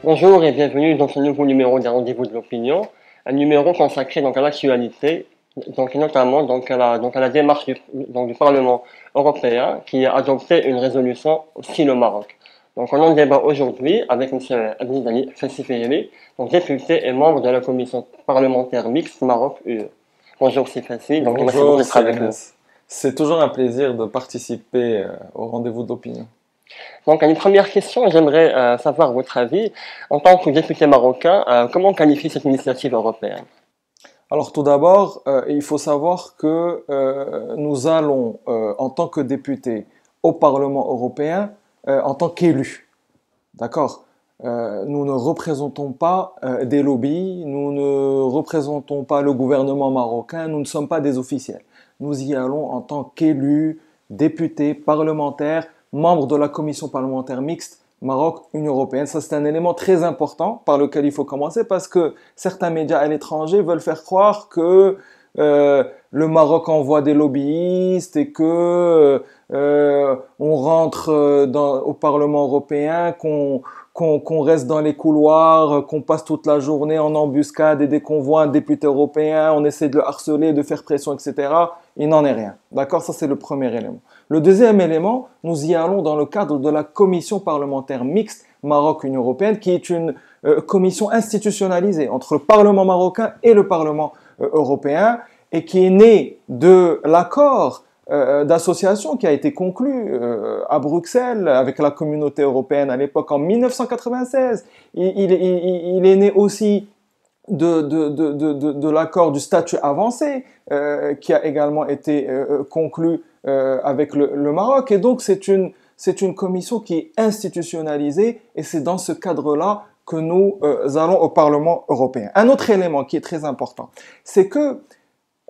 Bonjour et bienvenue dans ce nouveau numéro des Rendez-vous de l'opinion, un numéro consacré à l'actualité, et notamment à la démarche du Parlement européen qui a adopté une résolution sur le Maroc. Donc on en débat aujourd'hui avec M. Abdelaziz Fessi, député et membre de la commission parlementaire mixte Maroc-UE. Bonjour Fessi, merci beaucoup Bonjour d'être avec nous. CNS. C'est toujours un plaisir de participer au rendez-vous d'opinion. Donc, une première question, j'aimerais savoir votre avis. En tant que député marocain, comment qualifier cette initiative européenne? Alors tout d'abord, il faut savoir que nous allons, en tant que députés au Parlement européen, en tant qu'élus, d'accord? Nous ne représentons pas des lobbies, nous ne représentons pas le gouvernement marocain, nous ne sommes pas des officiels. Nous y allons en tant qu'élus, députés, parlementaires, membres de la commission parlementaire mixte Maroc-Union européenne. Ça, c'est un élément très important par lequel il faut commencer parce que certains médias à l'étranger veulent faire croire que le Maroc envoie des lobbyistes et que on rentre au Parlement européen, qu'on reste dans les couloirs, qu'on passe toute la journée en embuscade et dès qu'on voit un député européen, on essaie de le harceler, de faire pression, etc. Il n'en est rien. D'accord? Ça, c'est le premier élément. Le deuxième élément, nous y allons dans le cadre de la commission parlementaire mixte Maroc-Union européenne, qui est une commission institutionnalisée entre le Parlement marocain et le Parlement européen, et qui est née de l'accord d'association qui a été conclu à Bruxelles avec la communauté européenne à l'époque en 1996. Il est né aussi de l'accord du statut avancé qui a également été conclu avec le Maroc. Et donc c'est une commission qui est institutionnalisée et c'est dans ce cadre-là que nous allons au Parlement européen. Un autre élément qui est très important, c'est que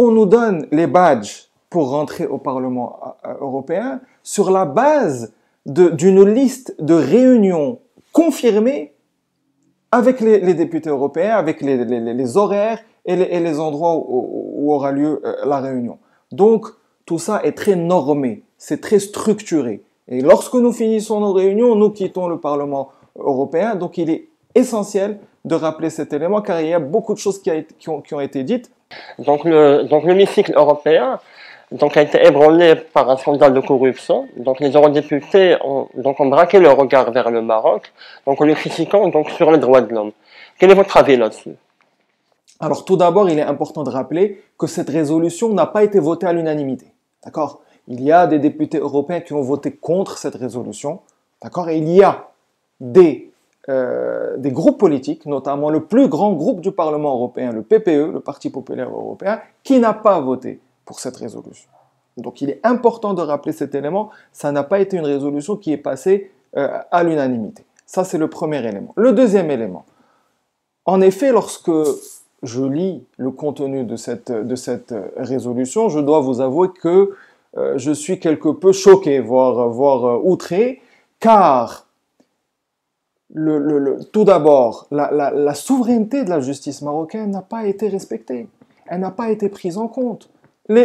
on nous donne les badges pour rentrer au Parlement européen sur la base d'une liste de réunions confirmées avec les députés européens, avec les horaires et les endroits où aura lieu la réunion. Donc, tout ça est très normé, c'est très structuré. Et lorsque nous finissons nos réunions, nous quittons le Parlement européen. Donc, il est essentiel de rappeler cet élément car il y a beaucoup de choses qui ont été dites. Donc l'hémicycle européen a été ébranlé par un scandale de corruption. Donc les eurodéputés ont braqué le regard vers le Maroc, en le critiquant sur les droits de l'homme. Quel est votre avis là-dessus? Alors tout d'abord, il est important de rappeler que cette résolution n'a pas été votée à l'unanimité. D'accord? Il y a des députés européens qui ont voté contre cette résolution. D'accord? Et il y a des groupes politiques, notamment le plus grand groupe du Parlement européen, le PPE, le Parti populaire européen, qui n'a pas voté pour cette résolution. Donc il est important de rappeler cet élément, ça n'a pas été une résolution qui est passée à l'unanimité. Ça, c'est le premier élément. Le deuxième élément, en effet, lorsque je lis le contenu de cette résolution, je dois vous avouer que je suis quelque peu choqué, voire outré, car tout d'abord, la souveraineté de la justice marocaine n'a pas été respectée. Elle n'a pas été prise en compte.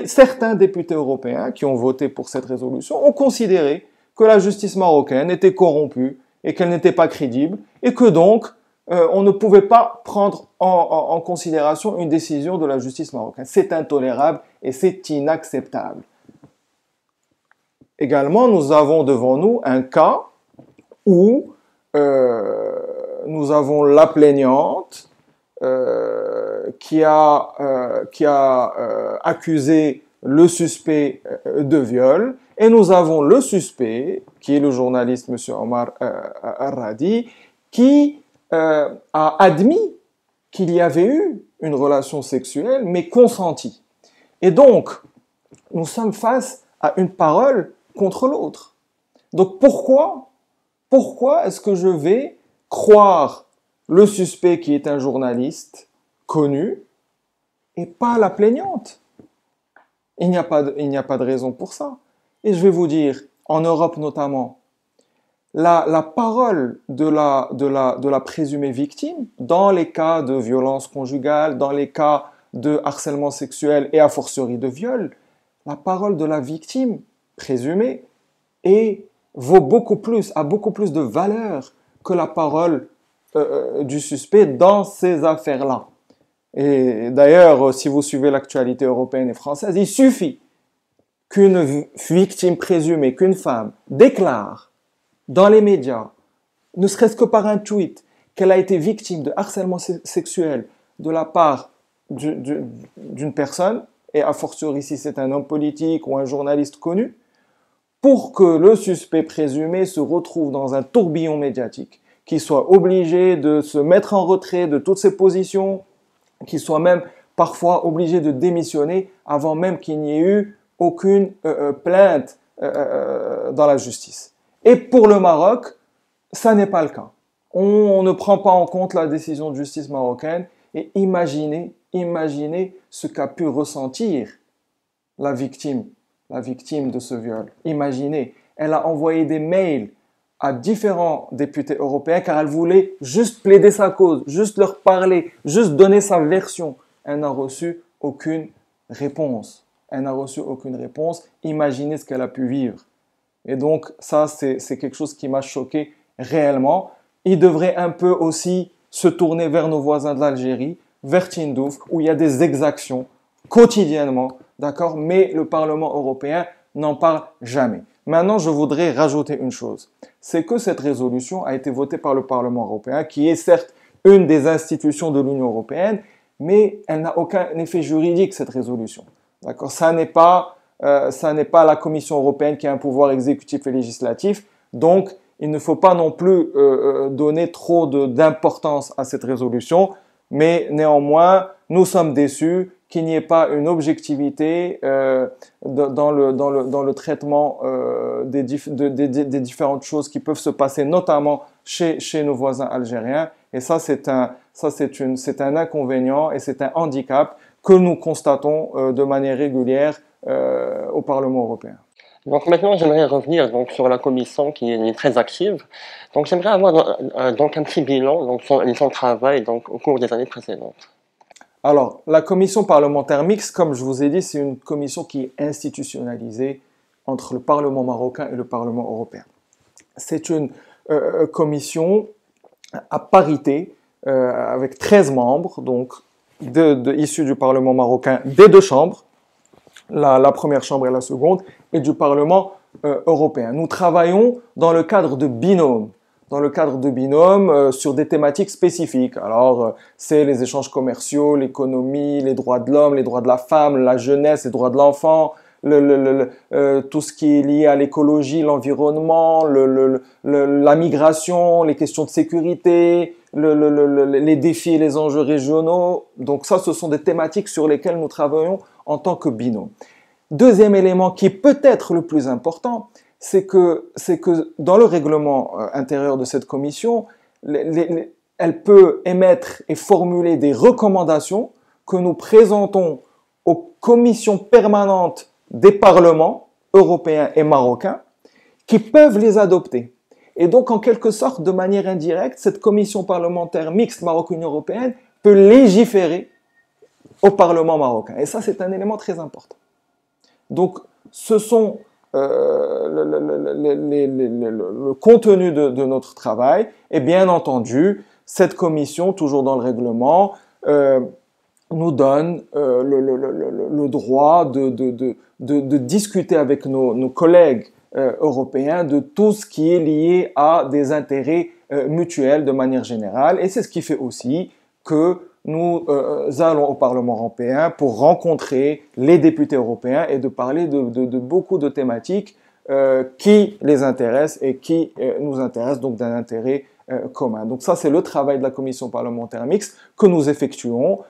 Certains députés européens qui ont voté pour cette résolution ont considéré que la justice marocaine était corrompue et qu'elle n'était pas crédible et que donc on ne pouvait pas prendre en considération une décision de la justice marocaine. C'est intolérable et c'est inacceptable. Également, nous avons devant nous un cas où nous avons la plaignante qui a accusé le suspect de viol et nous avons le suspect qui est le journaliste M. Omar Arradi qui a admis qu'il y avait eu une relation sexuelle mais consentie. Et donc, nous sommes face à une parole contre l'autre. Donc pourquoi est-ce que je vais croire le suspect qui est un journaliste connu et pas la plaignante? Il n'y a pas de raison pour ça. Et je vais vous dire, en Europe notamment, la parole de la présumée victime, dans les cas de violence conjugale, dans les cas de harcèlement sexuel et a fortiori de viol, la parole de la victime présumée a beaucoup plus de valeur que la parole du suspect dans ces affaires-là. Et d'ailleurs, si vous suivez l'actualité européenne et française, il suffit qu'une victime présumée, qu'une femme déclare dans les médias, ne serait-ce que par un tweet, qu'elle a été victime de harcèlement sexuel de la part d'une personne, et a fortiori si c'est un homme politique ou un journaliste connu, pour que le suspect présumé se retrouve dans un tourbillon médiatique, qu'il soit obligé de se mettre en retrait de toutes ses positions, qu'il soit même parfois obligé de démissionner avant même qu'il n'y ait eu aucune plainte dans la justice. Et pour le Maroc, ça n'est pas le cas. On ne prend pas en compte la décision de justice marocaine et imaginez ce qu'a pu ressentir la victime de ce viol. Imaginez, elle a envoyé des mails à différents députés européens car elle voulait juste plaider sa cause, juste leur parler, juste donner sa version. Elle n'a reçu aucune réponse. Imaginez ce qu'elle a pu vivre. Et donc, ça, c'est quelque chose qui m'a choqué réellement. Il devrait un peu aussi se tourner vers nos voisins de l'Algérie, vers Tindouf, où il y a des exactions quotidiennement, d'accord? Mais le Parlement européen n'en parle jamais. Maintenant, je voudrais rajouter une chose. C'est que cette résolution a été votée par le Parlement européen, qui est certes une des institutions de l'Union européenne, mais elle n'a aucun effet juridique, cette résolution. D'accord? Ça n'est pas la Commission européenne qui a un pouvoir exécutif et législatif, donc il ne faut pas non plus donner trop d'importance à cette résolution, mais néanmoins, nous sommes déçus qu'il n'y ait pas une objectivité dans le traitement des différentes choses qui peuvent se passer, notamment chez nos voisins algériens. Et ça, c'est un inconvénient et c'est un handicap que nous constatons de manière régulière au Parlement européen. Donc maintenant, j'aimerais revenir donc, sur la commission qui est très active. Donc j'aimerais avoir donc un petit bilan donc, sur son travail donc, au cours des années précédentes. Alors, la commission parlementaire mixte, comme je vous ai dit, c'est une commission qui est institutionnalisée entre le Parlement marocain et le Parlement européen. C'est une commission à parité avec 13 membres, donc issus du Parlement marocain des deux chambres, la première chambre et la seconde, et du Parlement européen. Nous travaillons dans le cadre de binômes. Sur des thématiques spécifiques. Alors, c'est les échanges commerciaux, l'économie, les droits de l'homme, les droits de la femme, la jeunesse, les droits de l'enfant, tout ce qui est lié à l'écologie, l'environnement, la migration, les questions de sécurité, les défis et les enjeux régionaux. Donc ça, ce sont des thématiques sur lesquelles nous travaillons en tant que binôme. Deuxième élément qui est peut-être le plus important, c'est que dans le règlement intérieur de cette commission, elle peut émettre et formuler des recommandations que nous présentons aux commissions permanentes des parlements européens et marocains qui peuvent les adopter. Et donc, en quelque sorte, de manière indirecte, cette commission parlementaire mixte Maroc-Union européenne peut légiférer au Parlement marocain. Et ça, c'est un élément très important. Donc, ce sont le contenu de notre travail. Et bien entendu, cette commission, toujours dans le règlement, nous donne le droit de discuter avec nos collègues européens de tout ce qui est lié à des intérêts mutuels de manière générale. Et c'est ce qui fait aussi que nous allons au Parlement européen pour rencontrer les députés européens et de parler de beaucoup de thématiques qui les intéressent et qui nous intéressent, donc d'un intérêt commun. Donc ça, c'est le travail de la commission parlementaire mixte que nous effectuons.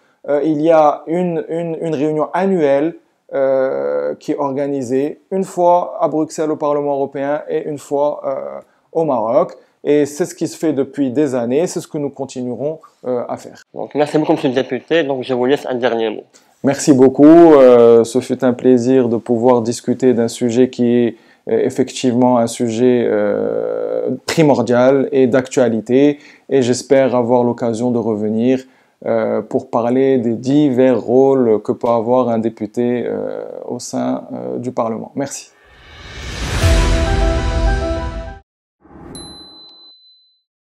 Il y a une réunion annuelle qui est organisée une fois à Bruxelles au Parlement européen et une fois au Maroc. Et c'est ce qui se fait depuis des années, c'est ce que nous continuerons à faire. Donc, merci beaucoup, monsieur le député. Donc, je vous laisse un dernier mot. Merci beaucoup. Ce fut un plaisir de pouvoir discuter d'un sujet qui est effectivement un sujet primordial et d'actualité. Et j'espère avoir l'occasion de revenir pour parler des divers rôles que peut avoir un député au sein du Parlement. Merci.